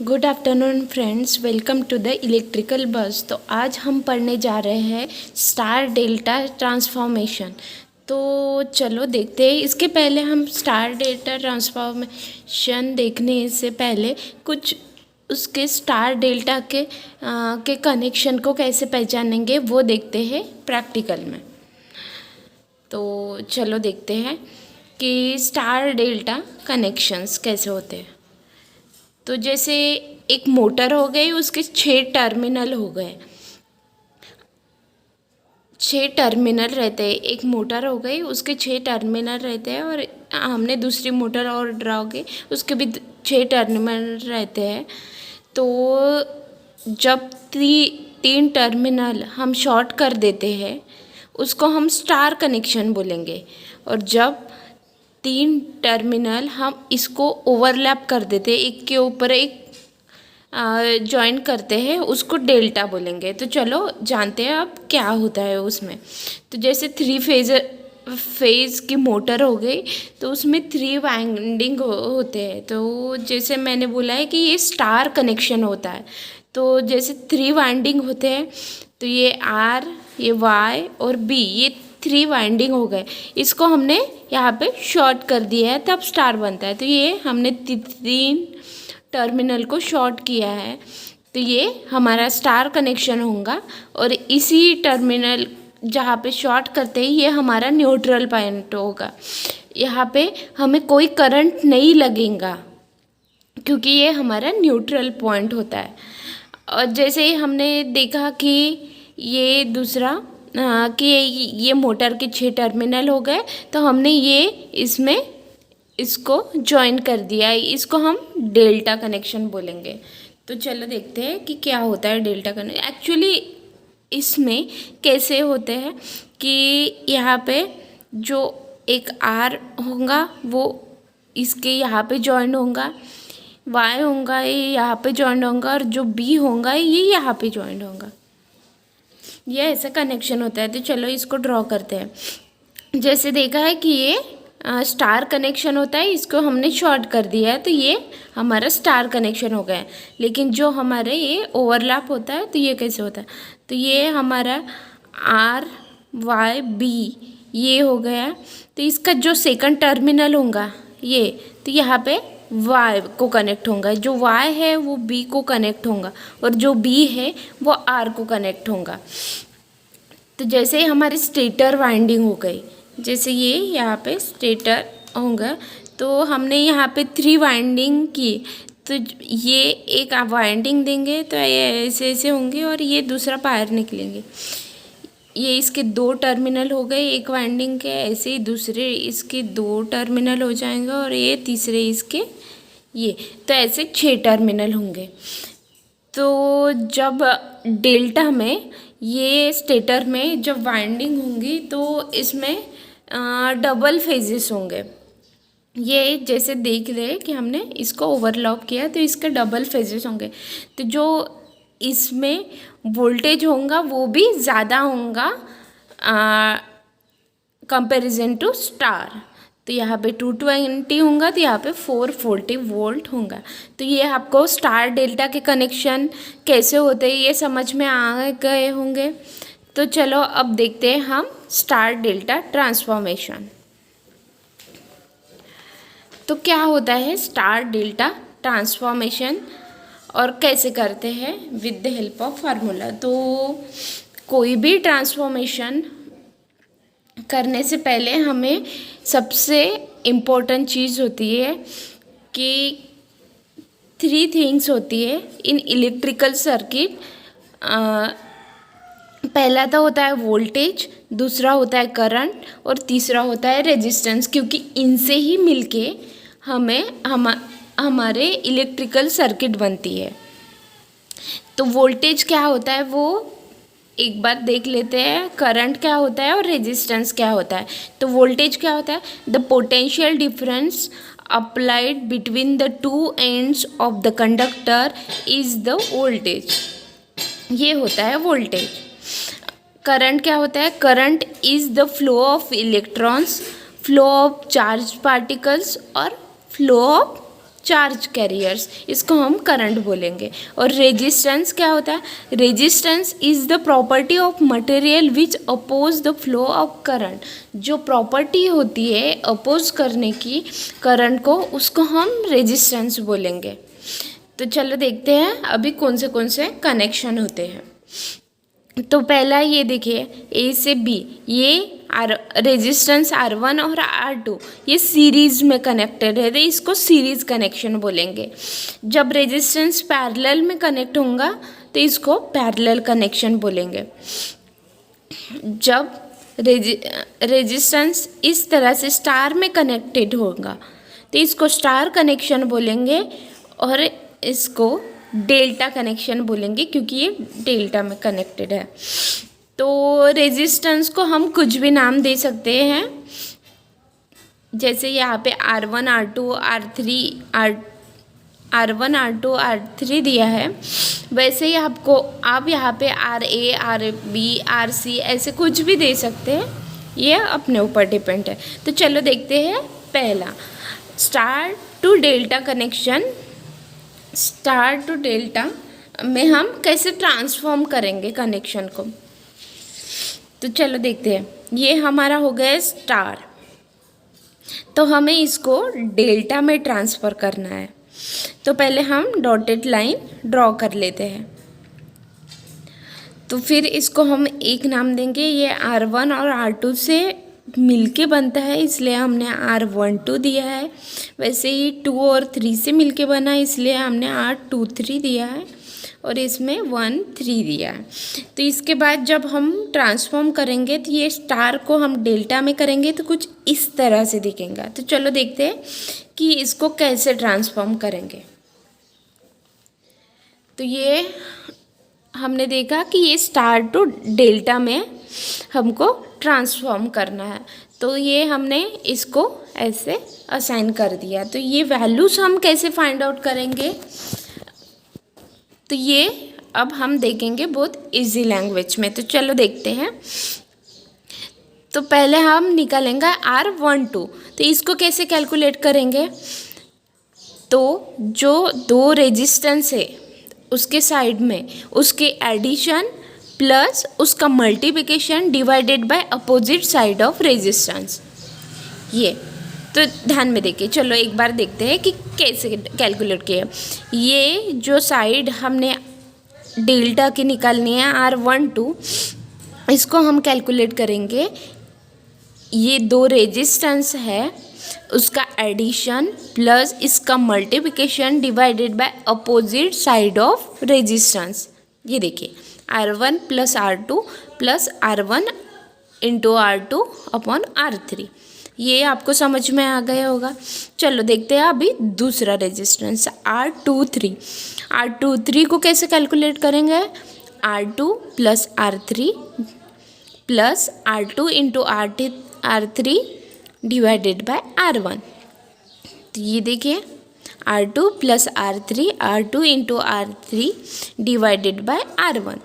Good afternoon friends, welcome to the electrical bus. तो आज हम पढ़ने जा रहे हैं स्टार डेल्टा ट्रांसफॉर्मेशन। तो चलो देखते हैं। इसके पहले हम स्टार डेल्टा ट्रांसफॉर्मेशन देखने से पहले कुछ उसके स्टार डेल्टा के कनेक्शन को कैसे पहचानेंगे वो देखते हैं प्रैक्टिकल में। तो चलो देखते हैं कि स्टार डेल्टा कनेक्शंस कैसे होते हैं। तो जैसे एक मोटर हो गई, उसके 6 टर्मिनल हो गए, 6 टर्मिनल रहते हैं। एक मोटर हो गई, उसके 6 टर्मिनल रहते हैं, और हमने दूसरी मोटर और ड्रा हो गई, उसके भी 6 टर्मिनल रहते हैं। तो जब 3 टर्मिनल हम शॉर्ट कर देते हैं, उसको हम स्टार कनेक्शन बोलेंगे। और जब 3 टर्मिनल हम इसको ओवरलैप कर देते हैं, एक के ऊपर एक जॉइन करते हैं, उसको डेल्टा बोलेंगे। तो चलो जानते हैं अब क्या होता है उसमें। तो जैसे 3 फेज़ की मोटर हो गई, तो उसमें 3 वाइंडिंग होते हैं। तो जैसे मैंने बोला है कि ये स्टार कनेक्शन होता है। तो जैसे 3 वाइंडिंग होते हैं, तो ये आर, ये वाई और बी, ये 3 वाइंडिंग हो गए। इसको हमने यहाँ पे शॉर्ट कर दिया है, तब स्टार बनता है। तो ये हमने 3 टर्मिनल को शॉर्ट किया है, तो ये हमारा स्टार कनेक्शन होगा। और इसी टर्मिनल जहाँ पे शॉर्ट करते हैं, ये हमारा न्यूट्रल पॉइंट होगा। यहाँ पे हमें कोई करंट नहीं लगेगा, क्योंकि ये हमारा न्यूट्रल पॉइंट होता है। और जैसे ही हमने देखा कि ये दूसरा कि ये मोटर के 6 टर्मिनल हो गए, तो हमने ये इसको जॉइन कर दिया। इसको हम डेल्टा कनेक्शन बोलेंगे। तो चलो देखते हैं कि क्या होता है डेल्टा कनेक्शन। एक्चुअली इसमें कैसे होते हैं कि यहाँ पे जो एक आर होगा वो इसके यहाँ पे जॉइन होगा, वाई होगा ये यहाँ पे जॉइन होगा, और जो बी होगा ये यहाँ पे जॉइन होगा। ये ऐसा कनेक्शन होता है। तो चलो इसको ड्रॉ करते हैं। जैसे देखा है कि ये स्टार कनेक्शन होता है, इसको हमने शॉर्ट कर दिया है, तो ये हमारा स्टार कनेक्शन हो गया। लेकिन जो हमारे ये ओवरलैप होता है, तो ये कैसे होता है, तो ये हमारा आर वाई बी ये हो गया। तो इसका जो सेकंड टर्मिनल होगा ये, तो यहाँ पे वाई को कनेक्ट होगा, जो वाई है वो बी को कनेक्ट होगा, और जो बी है वो आर को कनेक्ट होगा। तो जैसे हमारी स्टेटर वाइंडिंग हो गई, जैसे ये यहाँ पे स्टेटर होगा, तो हमने यहाँ पे 3 वाइंडिंग की, तो ये एक वाइंडिंग देंगे तो ये ऐसे ऐसे होंगे, और ये दूसरा वायर निकलेंगे। ये इसके 2 टर्मिनल हो गए एक वाइंडिंग के, ऐसे ही दूसरे इसके 2 टर्मिनल हो जाएंगे, और ये तीसरे इसके ये, तो ऐसे 6 टर्मिनल होंगे। तो जब डेल्टा में ये स्टेटर में जब वाइंडिंग होंगी, तो इसमें डबल फेजेस होंगे। ये जैसे देख रहे हैं कि हमने इसको ओवरलैप किया, तो इसके डबल फेजेस होंगे। तो जो इसमें वोल्टेज होगा वो भी ज़्यादा होगा कंपैरिजन टू स्टार। तो यहाँ पे 220 होगा, तो यहाँ पे 440 वोल्ट होगा। तो ये आपको स्टार डेल्टा के कनेक्शन कैसे होते हैं ये समझ में आ गए होंगे। तो चलो अब देखते हैं हम स्टार डेल्टा ट्रांसफॉर्मेशन। तो क्या होता है स्टार डेल्टा ट्रांसफॉर्मेशन और कैसे करते हैं with the help of formula. तो कोई भी ट्रांसफॉर्मेशन करने से पहले हमें सबसे इम्पोर्टेंट चीज़ होती है कि 3 थिंग्स होती है इन इलेक्ट्रिकल सर्किट। पहला तो होता है वोल्टेज, दूसरा होता है करंट, और तीसरा होता है रेजिस्टेंस, क्योंकि इनसे ही मिलके हमारे इलेक्ट्रिकल सर्किट बनती है। तो वोल्टेज क्या होता है वो एक बार देख लेते हैं, करंट क्या होता है और रेजिस्टेंस क्या होता है। तो वोल्टेज क्या होता है, the potential difference applied between the 2 ends of the conductor is the voltage, ये होता है वोल्टेज। करंट क्या होता है, current is the flow of electrons, flow of charge particles और फ्लो ऑफ चार्ज कैरियर्स, इसको हम करंट बोलेंगे। और रेजिस्टेंस क्या होता है? Resistance is the property of material which oppose the flow of current. जो प्रॉपर्टी होती है अपोज करने की करंट को, उसको हम रेजिस्टेंस बोलेंगे। तो चलो देखते हैं अभी कौन से कनेक्शन होते हैं। तो पहला ये देखिए, ए से बी, ये रेजिस्टेंस R1 और R2 ये सीरीज में कनेक्टेड है, तो इसको सीरीज कनेक्शन बोलेंगे। जब रेजिस्टेंस पैरेलल में कनेक्ट होगा तो इसको पैरेलल कनेक्शन बोलेंगे। जब रेजिस्टेंस इस तरह से स्टार में कनेक्टेड होगा तो इसको स्टार कनेक्शन बोलेंगे, और इसको डेल्टा कनेक्शन बोलेंगे क्योंकि ये डेल्टा में कनेक्टेड है। तो रेजिस्टेंस को हम कुछ भी नाम दे सकते हैं, जैसे यहाँ पे R1 R2 R2 R3 दिया है, वैसे ही आपको आप यहाँ पे RA RB RC ऐसे कुछ भी दे सकते हैं, ये अपने ऊपर डिपेंड है। तो चलो देखते हैं पहला, star to delta connection. Star to delta में हम कैसे ट्रांसफॉर्म करेंगे कनेक्शन को, तो चलो देखते हैं। ये हमारा हो गया स्टार, तो हमें इसको डेल्टा में ट्रांसफ़र करना है। तो पहले हम डॉटेड लाइन ड्रॉ कर लेते हैं। तो फिर इसको हम एक नाम देंगे, ये R1 और R2 से मिलके बनता है इसलिए हमने R12 दिया है। वैसे ही 2 और 3 से मिलके बना है इसलिए हमने R23 दिया है, और इसमें 1 3 दिया है। तो इसके बाद जब हम ट्रांसफॉर्म करेंगे तो ये स्टार को हम डेल्टा में करेंगे तो कुछ इस तरह से दिखेगा। तो चलो देखते हैं कि इसको कैसे ट्रांसफॉर्म करेंगे। तो ये हमने देखा कि ये स्टार टू डेल्टा में हमको ट्रांसफॉर्म करना है, तो ये हमने इसको ऐसे असाइन कर दिया। तो ये वैल्यूज हम कैसे फाइंड आउट करेंगे, तो ये अब हम देखेंगे बहुत इजी लैंग्वेज में। तो चलो देखते हैं। तो पहले हम निकालेंगे R12, तो इसको कैसे कैलकुलेट करेंगे, तो जो दो रेजिस्टेंस है उसके साइड में उसके एडिशन प्लस उसका multiplication divided by opposite side of resistance. ये तो ध्यान में देखिए। चलो एक बार देखते हैं कि कैसे कैलकुलेट किया। ये जो साइड हमने डेल्टा की निकालनी है R12, इसको हम कैलकुलेट करेंगे। ये दो रेजिस्टेंस है उसका एडिशन प्लस इसका multiplication divided by opposite side of resistance. ये देखिए R1 plus R2 plus R1 into R2 upon R3। ये आपको समझ में आ गया होगा। चलो देखते हैं अभी दूसरा रेजिस्टेंस R23। R23 को कैसे कैलकुलेट करेंगे, R2 plus R3 plus R2 into R3 divided by R1। तो ये देखिए R2 plus R2 into R3 divided by R1।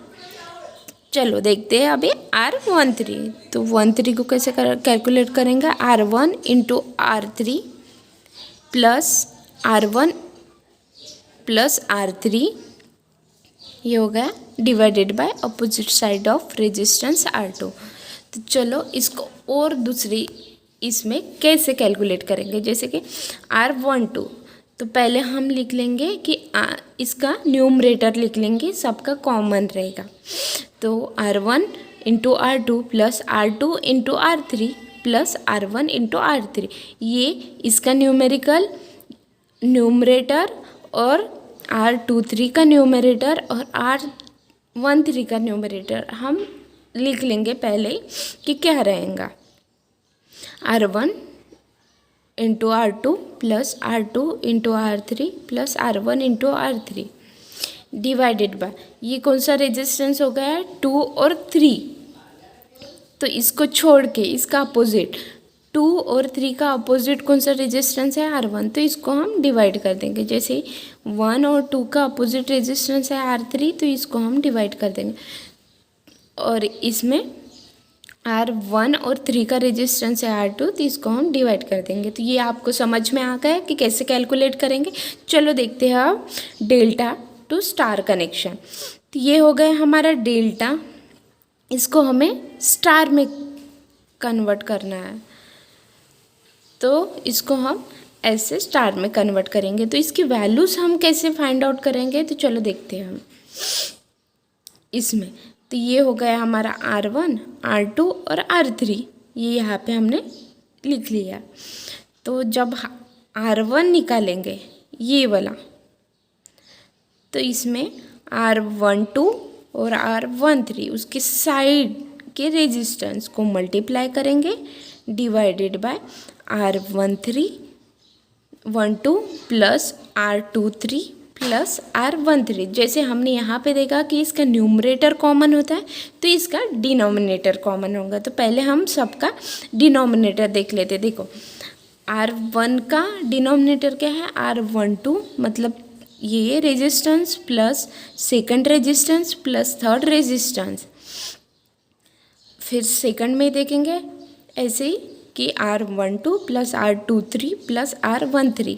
चलो देखते हैं अभी R13। तो 13 को कैसे कैलकुलेट करेंगे, R1 into R3 plus R1 plus R3, ये हो गया divided by opposite side of resistance R2। तो चलो इसको और दूसरी इसमें कैसे कैलकुलेट करेंगे, जैसे कि R12। तो पहले हम लिख लेंगे कि इसका न्यूमरेटर लिख लेंगे, सबका कॉमन रहेगा। तो R1 into R2 plus R2 into R3 plus R1 into R3, ये इसका न्यूमरेटर और R23 का न्यूमरेटर और R13 का न्यूमरेटर हम लिख लेंगे पहले कि क्या रहेगा। R1 into R2 plus R2 into R3 plus R1 into R3 divided by, ये कौन सा रेजिस्टेंस हो गया है, 2 और 3। तो इसको छोड़ के इसका अपोजिट 2 और 3 का अपोजिट कौन सा रेजिस्टेंस है, R1। तो इसको हम डिवाइड कर देंगे। जैसे 1 और 2 का अपोजिट रेजिस्टेंस है R3, तो इसको हम डिवाइड कर देंगे। और इसमें R1 और 3 का रेजिस्टेंस है R2, तो इसको हम डिवाइड कर देंगे। तो ये आपको समझ में आ गया कि कैसे कैलकुलेट करेंगे। चलो देखते हैं अब डेल्टा टू स्टार कनेक्शन। तो ये हो गया हमारा डेल्टा, इसको हमें स्टार में कन्वर्ट करना है, तो इसको हम ऐसे स्टार में कन्वर्ट करेंगे। तो इसकी वैल्यूज़ हम कैसे फाइंड आउट करेंगे, तो चलो देखते हैं हम इसमें। तो ये हो गया हमारा R1, R2 और R3, ये यहाँ पे हमने लिख लिया। तो जब R1 निकालेंगे ये वाला, तो इसमें R12 और R13 उसके साइड के रेजिस्टेंस को मल्टीप्लाई करेंगे divided by R13 12 plus R23 plus R13। जैसे हमने यहाँ पे देखा कि इसका न्यूमरेटर कॉमन होता है, तो इसका डिनोमिनेटर कॉमन होगा। तो पहले हम सबका डिनोमिनेटर देख लेते। देखो R1 का डिनोमिनेटर क्या है, R12 मतलब ये resistance plus second resistance plus third resistance. फिर सेकंड में देखेंगे ऐसे ही कि R12 plus R23 plus R13,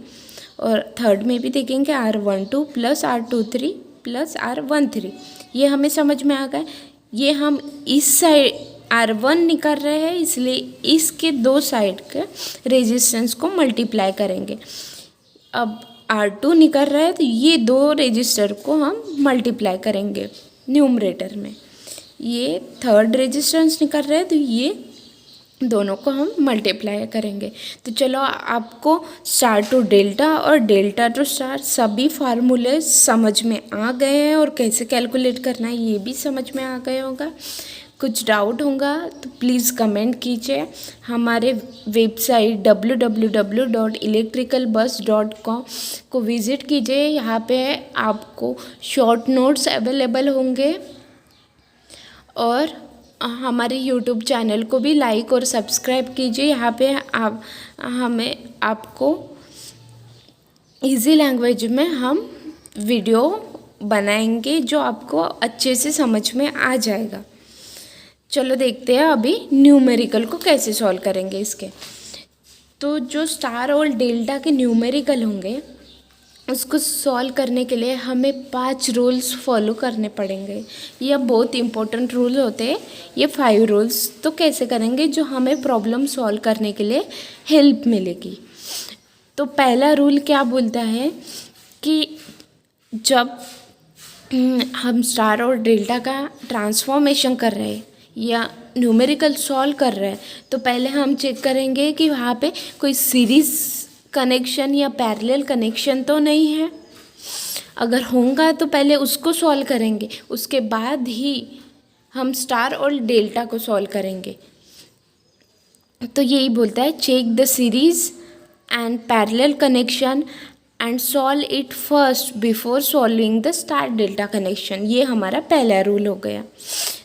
और थर्ड में भी देखेंगे R12 plus R23 plus R13। ये हमें समझ में आ गया। ये हम इस साइड R1 निकाल रहे हैं, इसलिए इसके दो साइड के रेजिस्टेंस को मल्टीप्लाई करेंगे। अब R2 निकाल रहे हैं, तो ये दो रेजिस्टर को हम मल्टीप्लाई करेंगे न्यूमरेटर में। ये थर्ड रेजिस्टेंस निकाल रहे हैं, तो ये दोनों को हम मल्टीप्लाई करेंगे। तो चलो आपको स्टार टू डेल्टा और डेल्टा टू स्टार सभी फार्मूले समझ में आ गए हैं, और कैसे कैलकुलेट करना है ये भी समझ में आ गया होगा। कुछ डाउट होगा तो प्लीज़ कमेंट कीजिए। हमारे वेबसाइट www.electricalbus.com को विज़िट कीजिए। यहाँ पे आपको शॉर्ट नोट्स अवेलेबल होंगे, और हमारे यूट्यूब चैनल को भी लाइक और सब्सक्राइब कीजिए। यहाँ पे आप आपको इजी लैंग्वेज में हम वीडियो बनाएंगे जो आपको अच्छे से समझ में आ जाएगा। चलो देखते हैं अभी न्यूमेरिकल को कैसे सॉल्व करेंगे इसके। तो जो स्टार और डेल्टा के न्यूमेरिकल होंगे उसको सॉल्व करने के लिए हमें 5 रूल्स फॉलो करने पड़ेंगे। यह बहुत इंपॉर्टेंट रूल होते हैं, ये 5 रूल्स। तो कैसे करेंगे जो हमें प्रॉब्लम सॉल्व करने के लिए हेल्प मिलेगी। तो पहला रूल क्या बोलता है कि जब हम स्टार और डेल्टा का ट्रांसफॉर्मेशन कर रहे हैं या न्यूमेरिकल सॉल्व कर रहे हैं, तो पहले हम चेक करेंगे कि वहाँ पे कोई सीरीज़ कनेक्शन या पैरेलल कनेक्शन तो नहीं है। अगर होगा तो पहले उसको सॉल्व करेंगे, उसके बाद ही हम स्टार और डेल्टा को सॉल्व करेंगे। तो यही बोलता है check the series and parallel connection and solve it first before solving the star delta connection. ये हमारा पहला रूल हो गया।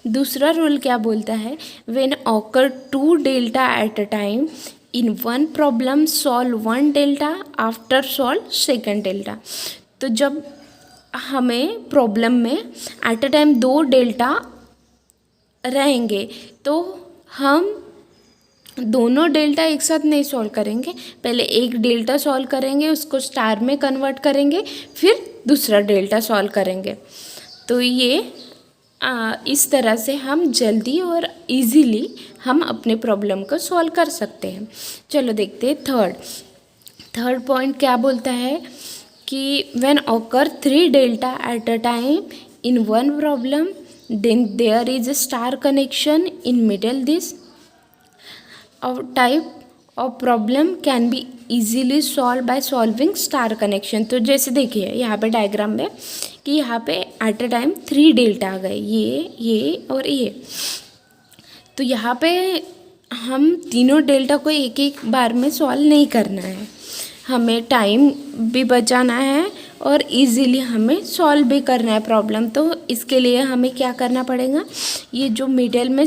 दूसरा रूल क्या बोलता है, when occur 2 delta at a time in one problem solve 1 delta after solve second delta. तो जब हमें प्रॉब्लम में एट अ टाइम 2 डेल्टा रहेंगे तो हम दोनों डेल्टा एक साथ नहीं सॉल्व करेंगे। पहले एक डेल्टा सॉल्व करेंगे, उसको स्टार में कन्वर्ट करेंगे, फिर दूसरा डेल्टा सॉल्व करेंगे। तो ये इस तरह से हम जल्दी और इजीली हम अपने प्रॉब्लम को सॉल्व कर सकते हैं। चलो देखते हैं थर्ड पॉइंट क्या बोलता है कि when occur 3 delta at a time in one problem then there is a star connection in middle this type of problem can be easily solve by solving star connection. तो जैसे देखिए यहाँ पे diagram में कि यहाँ पे एट अ टाइम 3 डेल्टा आ गए, ये और ये। तो यहाँ पे हम तीनों डेल्टा को एक एक बार में सॉल्व नहीं करना है, हमें टाइम भी बचाना है और इजीली हमें सॉल्व भी करना है प्रॉब्लम। तो इसके लिए हमें क्या करना पड़ेगा, ये जो मिडल में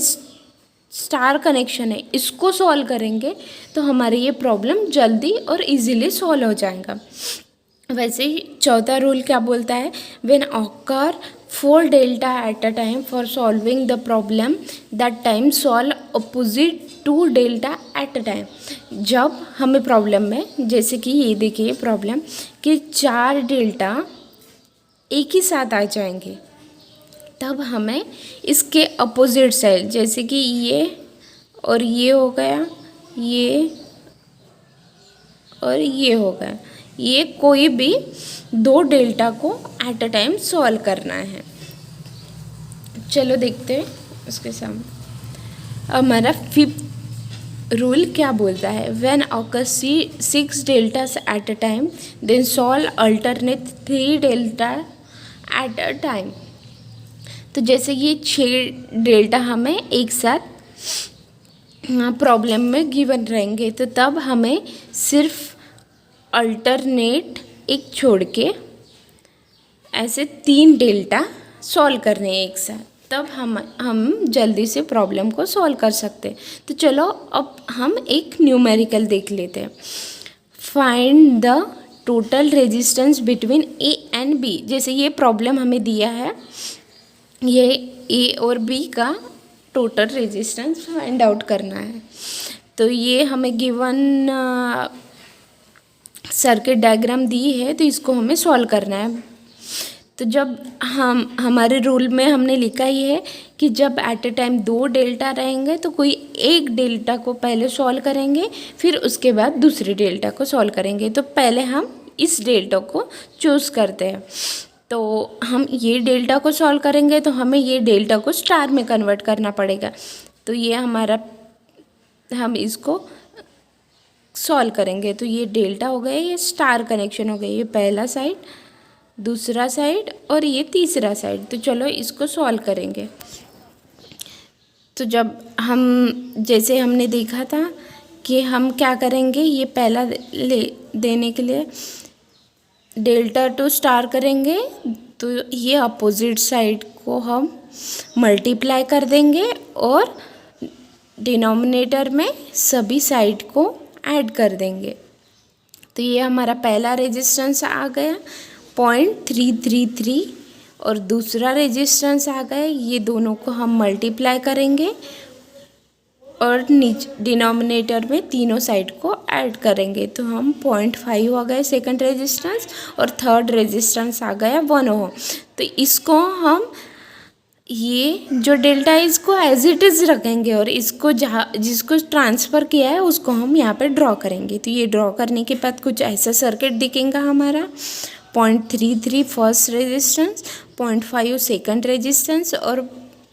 स्टार कनेक्शन है इसको सॉल्व करेंगे तो हमारी ये प्रॉब्लम जल्दी और इजीली सॉल्व हो जाएगा। वैसे ही चौथा रूल क्या बोलता है, when occur 4 delta at a time for solving the problem that time solve opposite 2 delta at a time. जब हमें प्रॉब्लम में, जैसे कि ये देखिए प्रॉब्लम कि 4 डेल्टा एक ही साथ आ जाएंगे, तब हमें इसके अपोजिट साइड, जैसे कि ये और ये हो गया, ये और ये हो गया, ये कोई भी 2 डेल्टा को एट अ टाइम सॉल्व करना है। चलो देखते हैं उसके सामने। हमारा 5th रूल क्या बोलता है, when occur 6 deltas at a time then solve alternate 3 delta at a time. तो जैसे ये 6 डेल्टा हमें एक साथ प्रॉब्लम में गिवन रहेंगे, तो तब हमें सिर्फ अल्टरनेट एक छोड़ के ऐसे 3 डेल्टा सॉल्व करने हैं एक साथ, तब हम जल्दी से प्रॉब्लम को सॉल्व कर सकते हैं। तो चलो अब हम एक न्यूमेरिकल देख लेते हैं। Find the total resistance between A and B. जैसे ये प्रॉब्लम हमें दिया है, ये ए और बी का टोटल रेजिस्टेंस फाइंड आउट करना है। तो ये हमें गिवन सर्किट डायग्राम दी है, तो इसको हमें सॉल्व करना है। तो जब हमारे रूल में हमने लिखा ही है कि जब एट ए टाइम 2 डेल्टा रहेंगे तो कोई एक डेल्टा को पहले सॉल्व करेंगे, फिर उसके बाद दूसरे डेल्टा को सॉल्व करेंगे। तो पहले हम इस डेल्टा को चूज़ करते हैं। तो हम ये डेल्टा को सॉल्व करेंगे तो हमें ये डेल्टा को स्टार में कन्वर्ट करना पड़ेगा। तो ये हमारा, हम इसको सॉल्व करेंगे तो ये डेल्टा हो गया, ये स्टार कनेक्शन हो गया, ये पहला साइड, दूसरा साइड और ये तीसरा साइड। तो चलो इसको सॉल्व करेंगे। तो जब हम, जैसे हमने देखा था कि हम क्या करेंगे, ये पहला ले देने के लिए डेल्टा टू स्टार करेंगे, तो ये अपोजिट साइड को हम मल्टीप्लाई कर देंगे और डिनोमिनेटर में सभी साइड को ऐड कर देंगे। तो ये हमारा पहला रेजिस्टेंस आ गया 0.333 और दूसरा रेजिस्टेंस आ गया, ये दोनों को हम मल्टीप्लाई करेंगे और डिनोमिनेटर में तीनों साइड को ऐड करेंगे। तो हम 0.5 हो गए सेकंड रेजिस्टेंस और थर्ड रेजिस्टेंस आ गया 1 ओम। तो इसको हम, ये जो डेल्टा है इसको एज इट इज़ रखेंगे और इसको जहाँ जिसको ट्रांसफ़र किया है उसको हम यहाँ पे ड्रॉ करेंगे। तो ये ड्रॉ करने के बाद कुछ ऐसा सर्किट दिखेगा हमारा। 0.33 फर्स्ट रेजिस्टेंस, 0.5 सेकंड रेजिस्टेंस और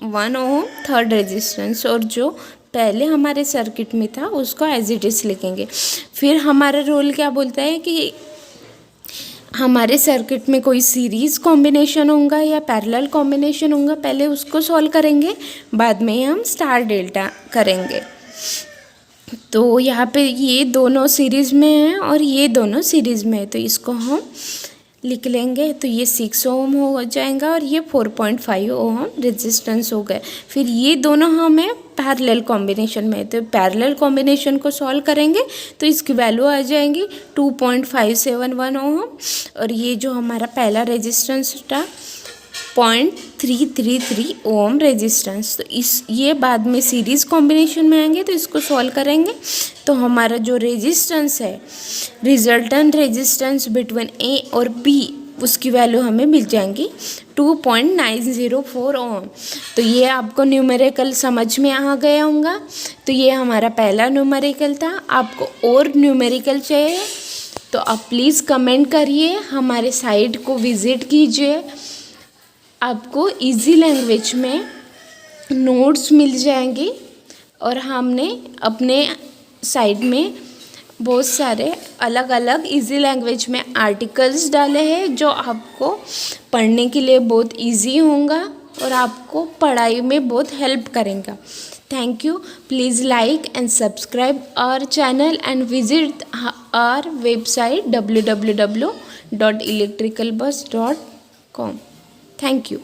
1 ओम थर्ड रेजिस्टेंस, और जो पहले हमारे सर्किट में था उसको एज इट इज़ लिखेंगे। फिर हमारा रूल क्या बोलता है कि हमारे सर्किट में कोई सीरीज़ कॉम्बिनेशन होगा या पैरेलल कॉम्बिनेशन होगा, पहले उसको सॉल्व करेंगे, बाद में हम स्टार डेल्टा करेंगे। तो यहाँ पे ये दोनों सीरीज़ में हैं और ये दोनों सीरीज़ में है, तो इसको हम लिख लेंगे। तो ये 6 ओम हो जाएगा और ये 4.5 ओम रेजिस्टेंस हो गए। फिर ये दोनों हमें पैरेलल कॉम्बिनेशन में है, तो पैरेलल कॉम्बिनेशन को सॉल्व करेंगे तो इसकी वैल्यू आ जाएंगी 2.571 ओम, और ये जो हमारा पहला रेजिस्टेंस था 0.333 ओम रेजिस्टेंस। तो ये बाद में सीरीज़ कॉम्बिनेशन में आएंगे, तो इसको सॉल्व करेंगे तो हमारा जो रेजिस्टेंस है, रिजल्टेंट रेजिस्टेंस बिटवीन ए और बी, उसकी वैल्यू हमें मिल जाएंगी 2.904 ओम। तो ये आपको न्यूमेरिकल समझ में आ गया होगा। तो ये हमारा पहला न्यूमेरिकल था। आपको और न्यूमेरिकल चाहिए तो आप प्लीज़ कमेंट करिए, हमारे साइट को विज़िट कीजिए। आपको इजी लैंग्वेज में नोट्स मिल जाएंगी और हमने अपने साइड में बहुत सारे अलग अलग इजी लैंग्वेज में आर्टिकल्स डाले हैं जो आपको पढ़ने के लिए बहुत इजी होगा और आपको पढ़ाई में बहुत हेल्प करेगा। Thank you. Please like and subscribe our channel and visit our website www.electricalbus.com. Thank you.